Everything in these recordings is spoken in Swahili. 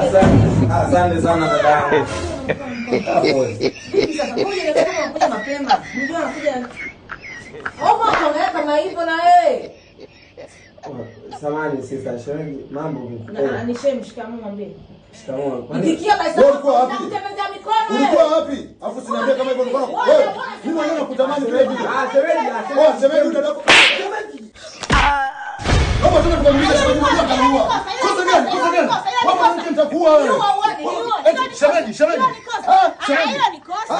Asante sana dada. Sasa mapema. Ndio anakuja. Ongea kama hivyo na wewe. Samahani sister, shemeji mambo vipi? Na nishem shikamoo mwambie. Shikamoo. Nikikia basi ulikuwa wapi? Unatembeza mikono. Ulikuwa wapi? Afu sinaambia kama hivyo ulikuwa. Wewe, mimi mwenyewe nakutamani vile vile. Shemeji, Shemeji utadako. Kama tuna tukamliza shemeji mmoja akanua. Kosa gani? Kosa gani? Wewe mwanamke mtakuwa wewe. Shemeji. Shemeji ni kosa.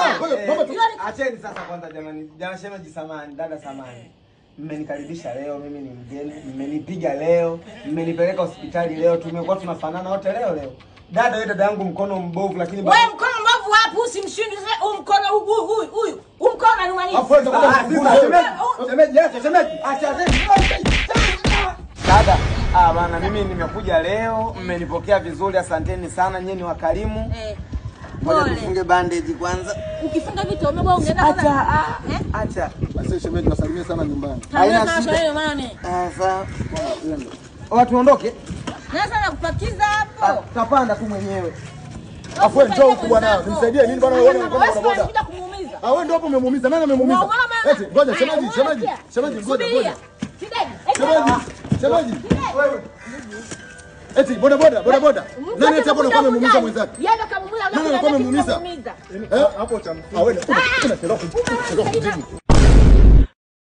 Acheni sasa kwanza jamani. Jamani shemeji samahani, dada samahani. Mmenikaribisha leo, mimi ni mgeni, mmenipiga leo, mmenipeleka hospitali leo, tumekuwa tunafanana wote leo. Dada wewe dada yangu mkono mbovu lakini wewe mkono mbovu wapi usimshindi mkono huyu. Mkono anuma nini? Shemeji, acha dada, bana mimi nimekuja leo, mmenipokea vizuri, asanteni sana, nyinyi ni wakarimu. Ngoja tufunge bandage kwanza. Ukifunga vitu umebwa ungeenda Acha. Basi shemeji nasalimia sana nyumbani. Haina shida maana ni. Sawa. Watu waondoke. Sasa nakupakiza hapo. Tutapanda tu mwenyewe. Afu njoo huku bwana. Nisaidie nini bwana wewe unakwenda boda. Unataka kumuumiza. Wewe ndio hapo umemuumiza. Nani amemuumiza? Eti ngoja shemeji ngoja. Shemeji. Wewe. Eti boda. Nani eti hapo anakuwa amemuumiza mwenzake? Yeye kama Nani anakuwa amemuumiza? Hapo cha. Wewe.